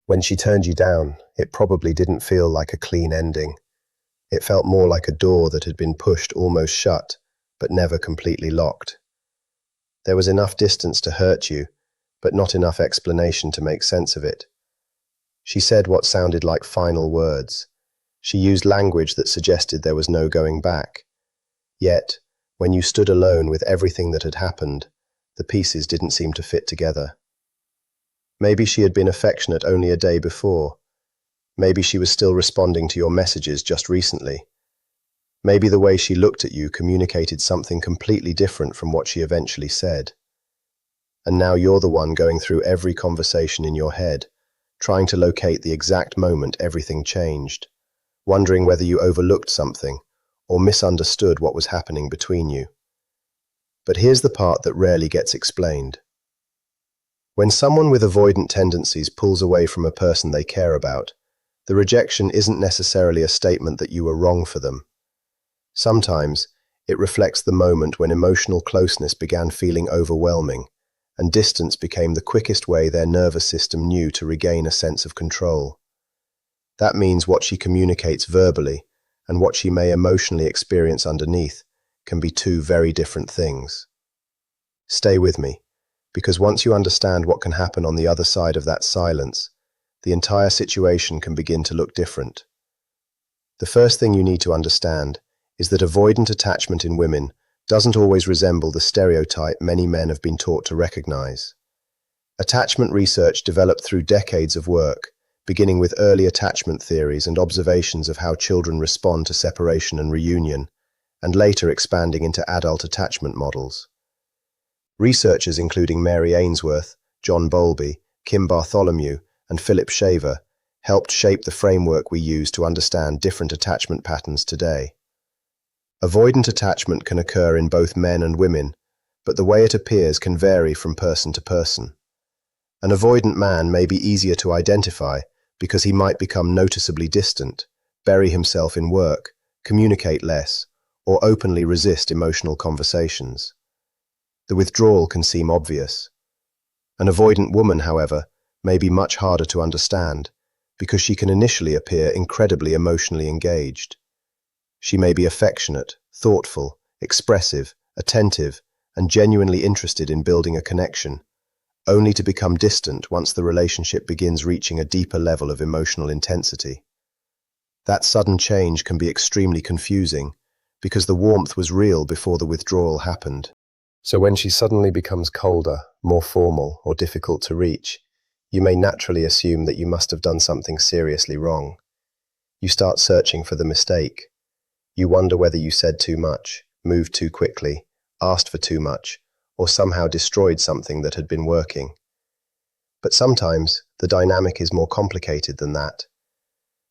When she turned you down, it probably didn't feel like a clean ending. It felt more like a door that had been pushed almost shut, but never completely locked. There was enough distance to hurt you, but not enough explanation to make sense of it. She said what sounded like final words. She used language that suggested there was no going back. Yet, when you stood alone with everything that had happened, the pieces didn't seem to fit together. Maybe she had been affectionate only a day before. Maybe she was still responding to your messages just recently. Maybe the way she looked at you communicated something completely different from what she eventually said. And now you're the one going through every conversation in your head, trying to locate the exact moment everything changed, wondering whether you overlooked something or misunderstood what was happening between you. But here's the part that rarely gets explained. When someone with avoidant tendencies pulls away from a person they care about, the rejection isn't necessarily a statement that you were wrong for them. Sometimes, it reflects the moment when emotional closeness began feeling overwhelming, and distance became the quickest way their nervous system knew to regain a sense of control. That means what she communicates verbally and what she may emotionally experience underneath can be two very different things. Stay with me, because once you understand what can happen on the other side of that silence, the entire situation can begin to look different. The first thing you need to understand is that avoidant attachment in women doesn't always resemble the stereotype many men have been taught to recognize. Attachment research developed through decades of work, beginning with early attachment theories and observations of how children respond to separation and reunion, and later expanding into adult attachment models. Researchers including Mary Ainsworth, John Bowlby, Kim Bartholomew, and Philip Shaver helped shape the framework we use to understand different attachment patterns today. Avoidant attachment can occur in both men and women, but the way it appears can vary from person to person. An avoidant man may be easier to identify because he might become noticeably distant, bury himself in work, communicate less, or openly resist emotional conversations. The withdrawal can seem obvious. An avoidant woman, however, may be much harder to understand because she can initially appear incredibly emotionally engaged. She may be affectionate, thoughtful, expressive, attentive, and genuinely interested in building a connection, only to become distant once the relationship begins reaching a deeper level of emotional intensity. That sudden change can be extremely confusing because the warmth was real before the withdrawal happened. So when she suddenly becomes colder, more formal, or difficult to reach, you may naturally assume that you must have done something seriously wrong. You start searching for the mistake. You wonder whether you said too much, moved too quickly, asked for too much, or somehow destroyed something that had been working. But sometimes, the dynamic is more complicated than that.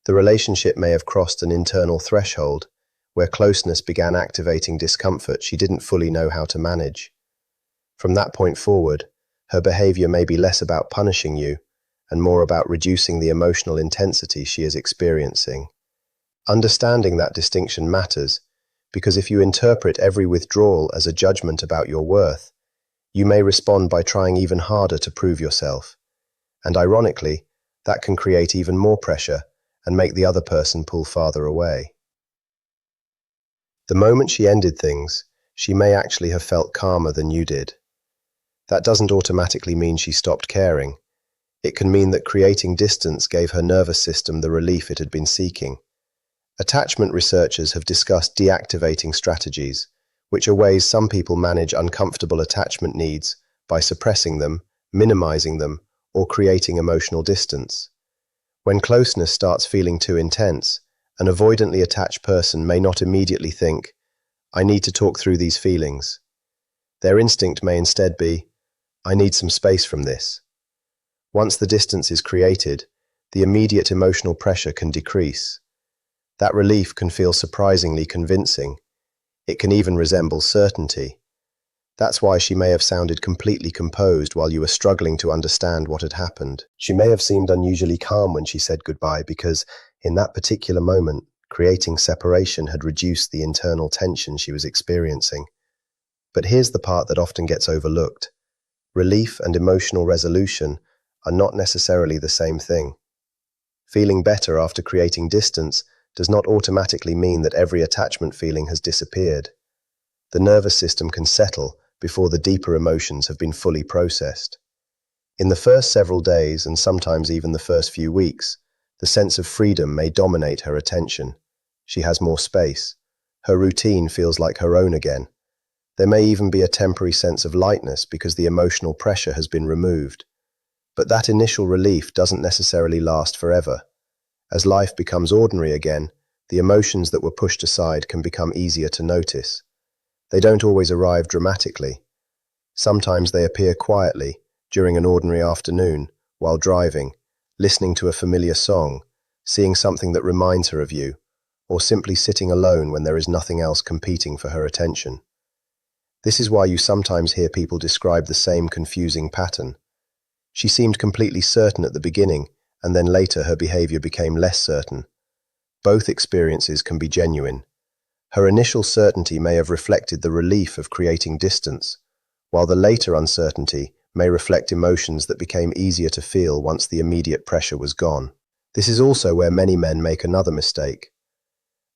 The relationship may have crossed an internal threshold, where closeness began activating discomfort she didn't fully know how to manage. From that point forward, her behavior may be less about punishing you and more about reducing the emotional intensity she is experiencing. Understanding that distinction matters because if you interpret every withdrawal as a judgment about your worth, you may respond by trying even harder to prove yourself. And ironically, that can create even more pressure and make the other person pull farther away. The moment she ended things, she may actually have felt calmer than you did. That doesn't automatically mean she stopped caring. It can mean that creating distance gave her nervous system the relief it had been seeking. Attachment researchers have discussed deactivating strategies, which are ways some people manage uncomfortable attachment needs by suppressing them, minimizing them, or creating emotional distance. When closeness starts feeling too intense, an avoidantly attached person may not immediately think, "I need to talk through these feelings." Their instinct may instead be, "I need some space from this." Once the distance is created, the immediate emotional pressure can decrease. That relief can feel surprisingly convincing. It can even resemble certainty. That's why she may have sounded completely composed while you were struggling to understand what had happened. She may have seemed unusually calm when she said goodbye because, in that particular moment, creating separation had reduced the internal tension she was experiencing. But here's the part that often gets overlooked. Relief and emotional resolution are not necessarily the same thing. Feeling better after creating distance does not automatically mean that every attachment feeling has disappeared. The nervous system can settle before the deeper emotions have been fully processed. In the first several days, and sometimes even the first few weeks, the sense of freedom may dominate her attention. She has more space. Her routine feels like her own again. There may even be a temporary sense of lightness because the emotional pressure has been removed. But that initial relief doesn't necessarily last forever. As life becomes ordinary again, the emotions that were pushed aside can become easier to notice. They don't always arrive dramatically. Sometimes they appear quietly, during an ordinary afternoon, while driving, listening to a familiar song, seeing something that reminds her of you, or simply sitting alone when there is nothing else competing for her attention. This is why you sometimes hear people describe the same confusing pattern. She seemed completely certain at the beginning, and then later her behavior became less certain. Both experiences can be genuine. Her initial certainty may have reflected the relief of creating distance, while the later uncertainty may reflect emotions that became easier to feel once the immediate pressure was gone. This is also where many men make another mistake.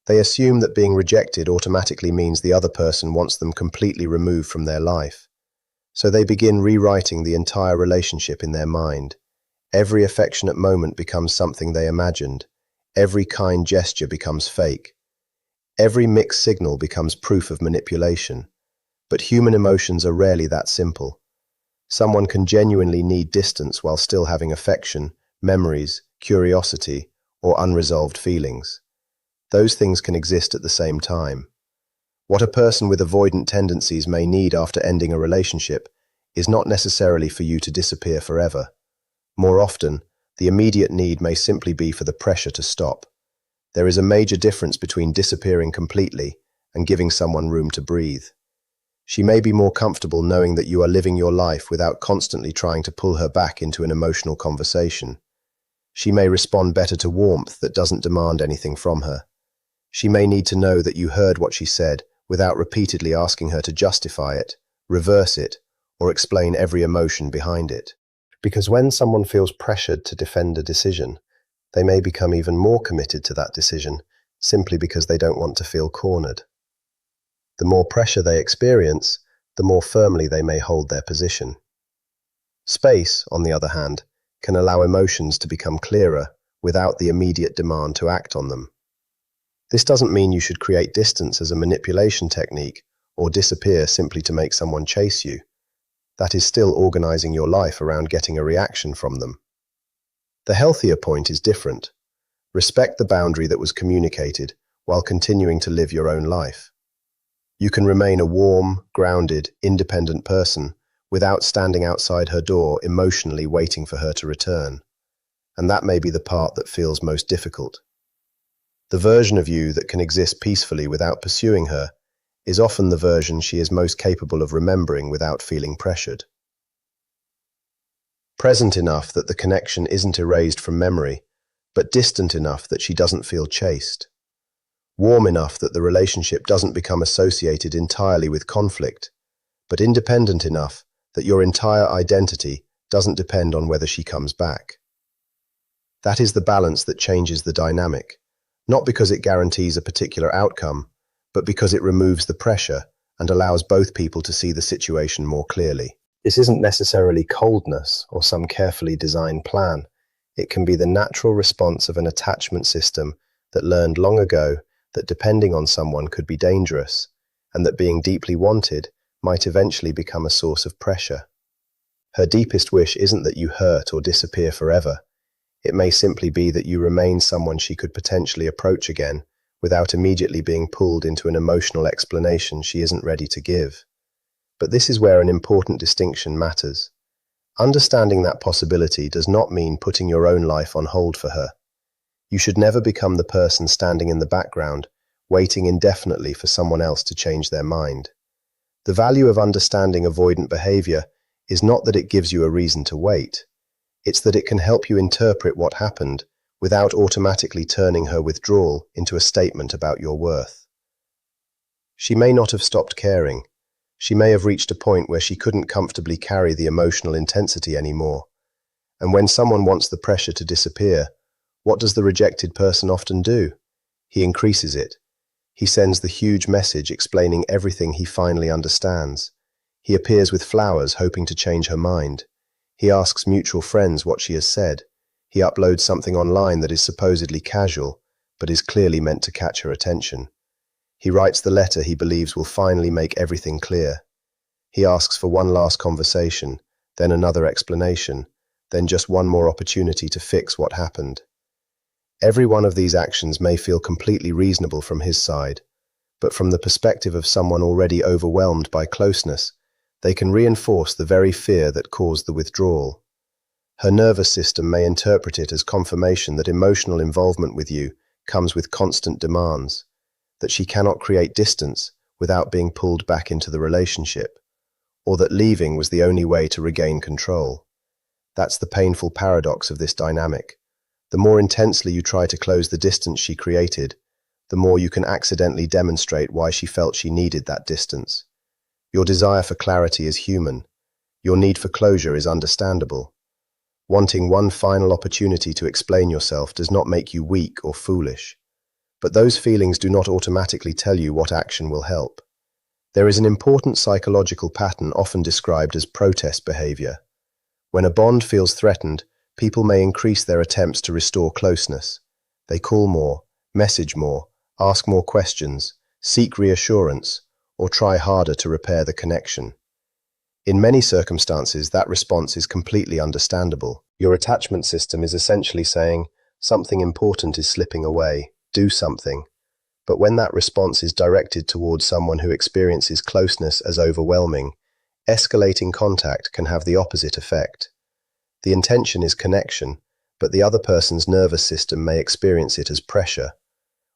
They assume that being rejected automatically means the other person wants them completely removed from their life. So they begin rewriting the entire relationship in their mind. Every affectionate moment becomes something they imagined. Every kind gesture becomes fake. Every mixed signal becomes proof of manipulation. But human emotions are rarely that simple. Someone can genuinely need distance while still having affection, memories, curiosity, or unresolved feelings. Those things can exist at the same time. What a person with avoidant tendencies may need after ending a relationship is not necessarily for you to disappear forever. More often, the immediate need may simply be for the pressure to stop. There is a major difference between disappearing completely and giving someone room to breathe. She may be more comfortable knowing that you are living your life without constantly trying to pull her back into an emotional conversation. She may respond better to warmth that doesn't demand anything from her. She may need to know that you heard what she said without repeatedly asking her to justify it, reverse it, or explain every emotion behind it. Because when someone feels pressured to defend a decision, they may become even more committed to that decision simply because they don't want to feel cornered. The more pressure they experience, the more firmly they may hold their position. Space, on the other hand, can allow emotions to become clearer without the immediate demand to act on them. This doesn't mean you should create distance as a manipulation technique or disappear simply to make someone chase you. That is still organizing your life around getting a reaction from them. The healthier point is different. Respect the boundary that was communicated while continuing to live your own life. You can remain a warm, grounded, independent person without standing outside her door emotionally waiting for her to return. And that may be the part that feels most difficult. The version of you that can exist peacefully without pursuing her is often the version she is most capable of remembering without feeling pressured. Present enough that the connection isn't erased from memory, but distant enough that she doesn't feel chased. Warm enough that the relationship doesn't become associated entirely with conflict, but independent enough that your entire identity doesn't depend on whether she comes back. That is the balance that changes the dynamic, not because it guarantees a particular outcome, but because it removes the pressure and allows both people to see the situation more clearly. This isn't necessarily coldness or some carefully designed plan. It can be the natural response of an attachment system that learned long ago that depending on someone could be dangerous, and that being deeply wanted might eventually become a source of pressure. Her deepest wish isn't that you hurt or disappear forever. It may simply be that you remain someone she could potentially approach again without immediately being pulled into an emotional explanation she isn't ready to give. But this is where an important distinction matters. Understanding that possibility does not mean putting your own life on hold for her. You should never become the person standing in the background, waiting indefinitely for someone else to change their mind. The value of understanding avoidant behavior is not that it gives you a reason to wait. It's that it can help you interpret what happened without automatically turning her withdrawal into a statement about your worth. She may not have stopped caring. She may have reached a point where she couldn't comfortably carry the emotional intensity anymore. And when someone wants the pressure to disappear, What does the rejected person often do? He increases it. He sends the huge message explaining everything he finally understands. He appears with flowers hoping to change her mind. He asks mutual friends what she has said. He uploads something online that is supposedly casual, but is clearly meant to catch her attention. He writes the letter he believes will finally make everything clear. He asks for one last conversation, then another explanation, then just one more opportunity to fix what happened. Every one of these actions may feel completely reasonable from his side, but from the perspective of someone already overwhelmed by closeness, they can reinforce the very fear that caused the withdrawal. Her nervous system may interpret it as confirmation that emotional involvement with you comes with constant demands, that she cannot create distance without being pulled back into the relationship, or that leaving was the only way to regain control. That's the painful paradox of this dynamic. The more intensely you try to close the distance she created, the more you can accidentally demonstrate why she felt she needed that distance. Your desire for clarity is human. Your need for closure is understandable. Wanting one final opportunity to explain yourself does not make you weak or foolish. But those feelings do not automatically tell you what action will help. There is an important psychological pattern often described as protest behavior. When a bond feels threatened, people may increase their attempts to restore closeness. They call more, message more, ask more questions, seek reassurance, or try harder to repair the connection. In many circumstances, that response is completely understandable. Your attachment system is essentially saying, something important is slipping away, do something. But when that response is directed towards someone who experiences closeness as overwhelming, escalating contact can have the opposite effect. The intention is connection, but the other person's nervous system may experience it as pressure.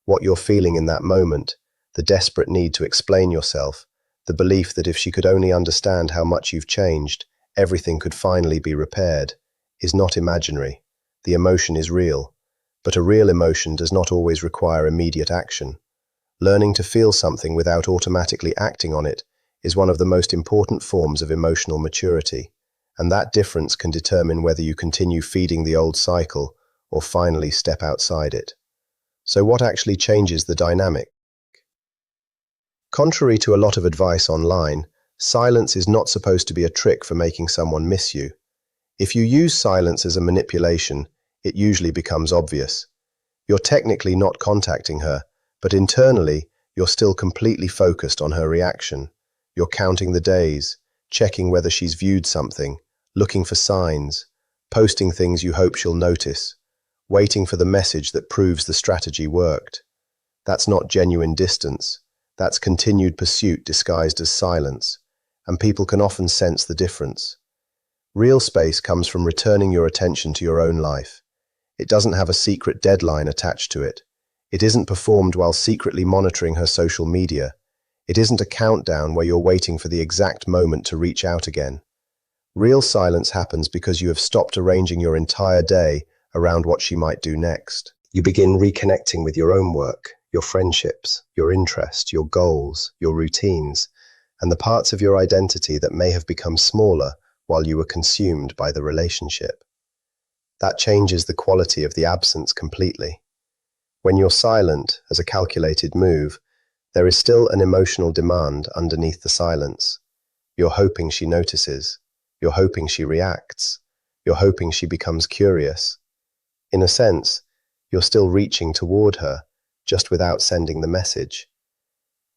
What you're feeling in that moment, the desperate need to explain yourself, the belief that if she could only understand how much you've changed, everything could finally be repaired, is not imaginary. The emotion is real, but a real emotion does not always require immediate action. Learning to feel something without automatically acting on it is one of the most important forms of emotional maturity, and that difference can determine whether you continue feeding the old cycle or finally step outside it. So what actually changes the dynamic? Contrary to a lot of advice online, silence is not supposed to be a trick for making someone miss you. If you use silence as a manipulation, it usually becomes obvious. You're technically not contacting her, but internally, you're still completely focused on her reaction. You're counting the days, checking whether she's viewed something, looking for signs, posting things you hope she'll notice, waiting for the message that proves the strategy worked. That's not genuine distance. That's continued pursuit disguised as silence, and people can often sense the difference. Real space comes from returning your attention to your own life. It doesn't have a secret deadline attached to it. It isn't performed while secretly monitoring her social media. It isn't a countdown where you're waiting for the exact moment to reach out again. Real silence happens because you have stopped arranging your entire day around what she might do next. You begin reconnecting with your own work, your friendships, your interests, your goals, your routines, and the parts of your identity that may have become smaller while you were consumed by the relationship. That changes the quality of the absence completely. When you're silent, as a calculated move, there is still an emotional demand underneath the silence. You're hoping she notices. You're hoping she reacts. You're hoping she becomes curious. In a sense, you're still reaching toward her, just without sending the message.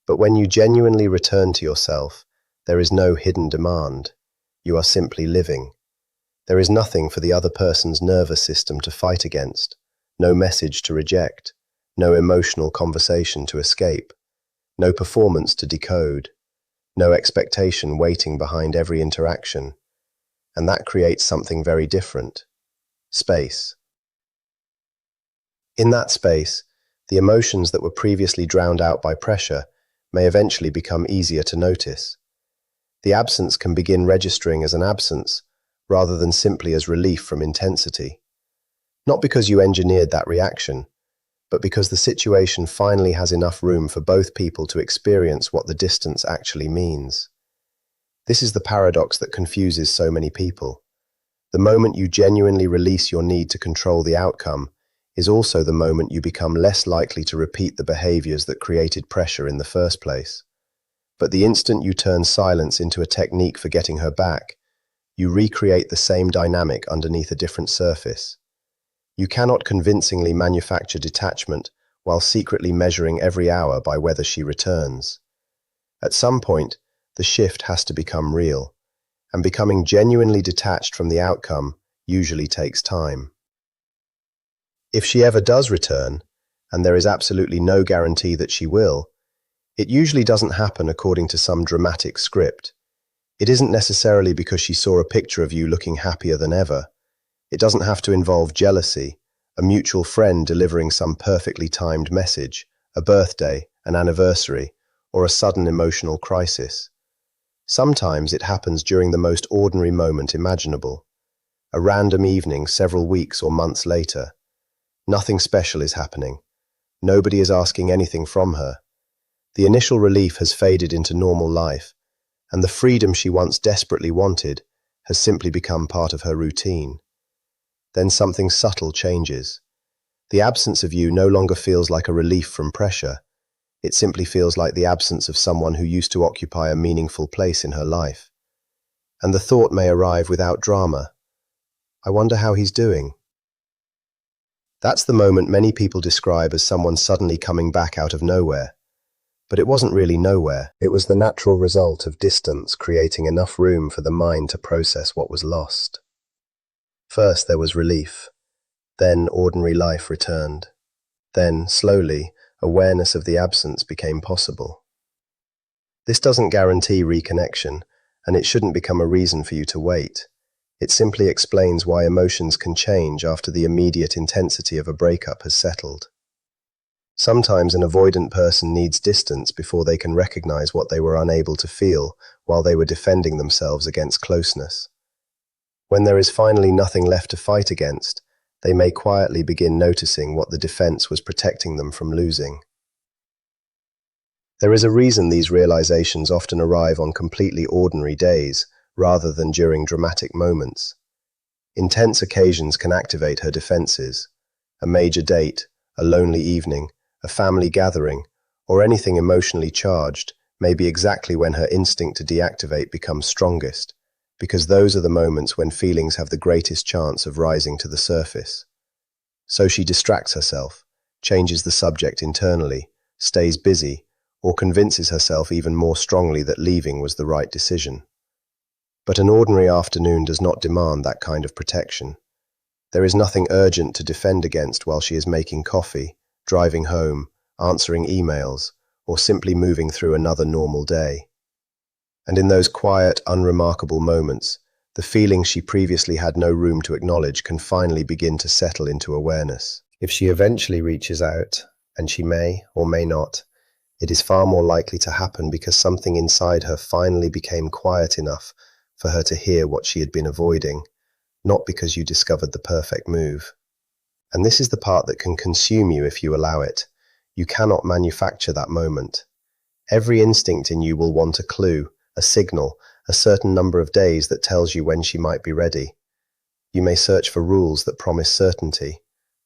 But when you genuinely return to yourself, there is no hidden demand. You are simply living. There is nothing for the other person's nervous system to fight against, no message to reject, no emotional conversation to escape, no performance to decode, no expectation waiting behind every interaction. And that creates something very different: space. In that space, the emotions that were previously drowned out by pressure may eventually become easier to notice. The absence can begin registering as an absence rather than simply as relief from intensity. Not because you engineered that reaction, but because the situation finally has enough room for both people to experience what the distance actually means. This is the paradox that confuses so many people. The moment you genuinely release your need to control the outcome, is also the moment you become less likely to repeat the behaviors that created pressure in the first place. But the instant you turn silence into a technique for getting her back, you recreate the same dynamic underneath a different surface. You cannot convincingly manufacture detachment while secretly measuring every hour by whether she returns. At some point, the shift has to become real, and becoming genuinely detached from the outcome usually takes time. If she ever does return, and there is absolutely no guarantee that she will, it usually doesn't happen according to some dramatic script. It isn't necessarily because she saw a picture of you looking happier than ever. It doesn't have to involve jealousy, a mutual friend delivering some perfectly timed message, a birthday, an anniversary, or a sudden emotional crisis. Sometimes it happens during the most ordinary moment imaginable, a random evening several weeks or months later. Nothing special is happening. Nobody is asking anything from her. The initial relief has faded into normal life, and the freedom she once desperately wanted has simply become part of her routine. Then something subtle changes. The absence of you no longer feels like a relief from pressure. It simply feels like the absence of someone who used to occupy a meaningful place in her life. And the thought may arrive without drama. I wonder how he's doing. That's the moment many people describe as someone suddenly coming back out of nowhere. But it wasn't really nowhere. It was the natural result of distance creating enough room for the mind to process what was lost. First there was relief. Then ordinary life returned. Then, slowly, awareness of the absence became possible. This doesn't guarantee reconnection, and it shouldn't become a reason for you to wait. It simply explains why emotions can change after the immediate intensity of a breakup has settled. Sometimes an avoidant person needs distance before they can recognize what they were unable to feel while they were defending themselves against closeness. When there is finally nothing left to fight against, they may quietly begin noticing what the defense was protecting them from losing. There is a reason these realizations often arrive on completely ordinary days, rather than during dramatic moments. Intense occasions can activate her defenses. A major date, a lonely evening, a family gathering, or anything emotionally charged may be exactly when her instinct to deactivate becomes strongest, because those are the moments when feelings have the greatest chance of rising to the surface. So she distracts herself, changes the subject internally, stays busy, or convinces herself even more strongly that leaving was the right decision. But an ordinary afternoon does not demand that kind of protection. There is nothing urgent to defend against while she is making coffee, driving home, answering emails, or simply moving through another normal day. And in those quiet, unremarkable moments, the feelings she previously had no room to acknowledge can finally begin to settle into awareness. If she eventually reaches out, and she may or may not, it is far more likely to happen because something inside her finally became quiet enough for her to hear what she had been avoiding, not because you discovered the perfect move. And this is the part that can consume you if you allow it. You cannot manufacture that moment. Every instinct in you will want a clue, a signal, a certain number of days that tells you when she might be ready. You may search for rules that promise certainty.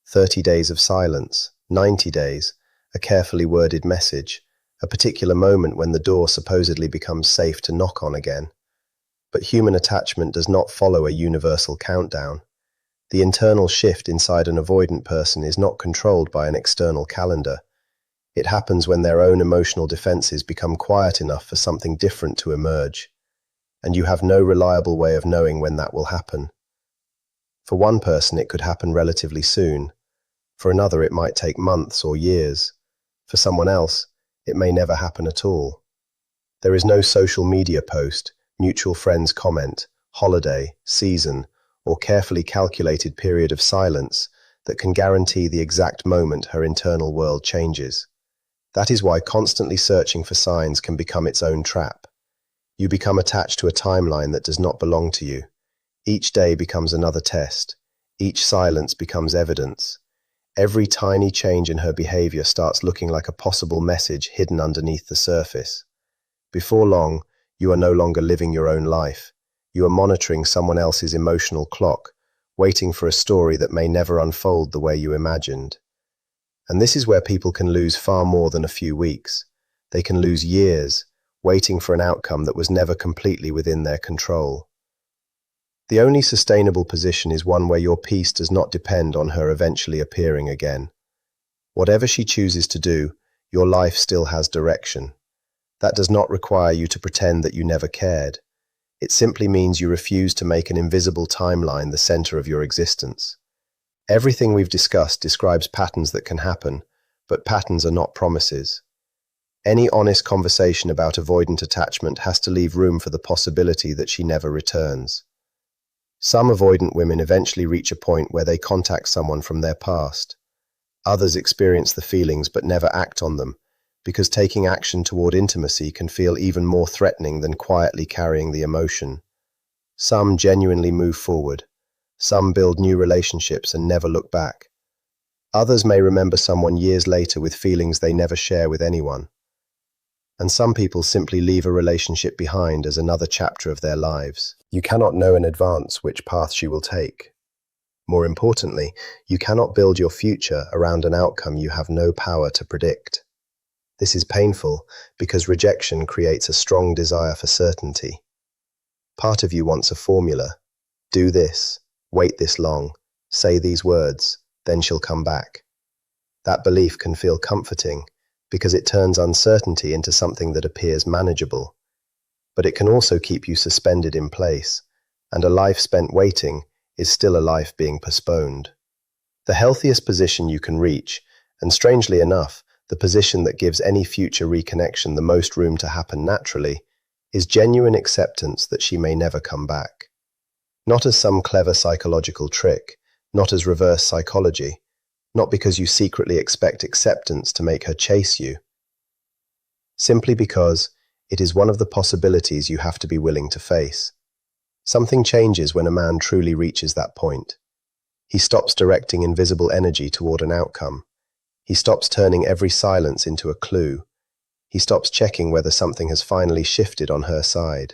30 days of silence, 90 days, a carefully worded message, a particular moment when the door supposedly becomes safe to knock on again. But human attachment does not follow a universal countdown. The internal shift inside an avoidant person is not controlled by an external calendar. It happens when their own emotional defenses become quiet enough for something different to emerge, and you have no reliable way of knowing when that will happen. For one person, it could happen relatively soon. For another, it might take months or years. For someone else, it may never happen at all. There is no social media post, mutual friends comment, holiday, season, or carefully calculated period of silence that can guarantee the exact moment her internal world changes. That is why constantly searching for signs can become its own trap. You become attached to a timeline that does not belong to you. Each day becomes another test. Each silence becomes evidence. Every tiny change in her behavior starts looking like a possible message hidden underneath the surface. Before long, you are no longer living your own life. You are monitoring someone else's emotional clock, waiting for a story that may never unfold the way you imagined. And this is where people can lose far more than a few weeks. They can lose years, waiting for an outcome that was never completely within their control. The only sustainable position is one where your peace does not depend on her eventually appearing again. Whatever she chooses to do, your life still has direction. That does not require you to pretend that you never cared. It simply means you refuse to make an invisible timeline the center of your existence. Everything we've discussed describes patterns that can happen, but patterns are not promises. Any honest conversation about avoidant attachment has to leave room for the possibility that she never returns. Some avoidant women eventually reach a point where they contact someone from their past. Others experience the feelings but never act on them, because taking action toward intimacy can feel even more threatening than quietly carrying the emotion. Some genuinely move forward. Some build new relationships and never look back. Others may remember someone years later with feelings they never share with anyone. And some people simply leave a relationship behind as another chapter of their lives. You cannot know in advance which path she will take. More importantly, you cannot build your future around an outcome you have no power to predict. This is painful because rejection creates a strong desire for certainty. Part of you wants a formula. Do this, wait this long, say these words, then she'll come back. That belief can feel comforting because it turns uncertainty into something that appears manageable. But it can also keep you suspended in place, and a life spent waiting is still a life being postponed. The healthiest position you can reach, and strangely enough, the position that gives any future reconnection the most room to happen naturally, is genuine acceptance that she may never come back. Not as some clever psychological trick, not as reverse psychology, not because you secretly expect acceptance to make her chase you. Simply because it is one of the possibilities you have to be willing to face. Something changes when a man truly reaches that point. He stops directing invisible energy toward an outcome. He stops turning every silence into a clue. He stops checking whether something has finally shifted on her side.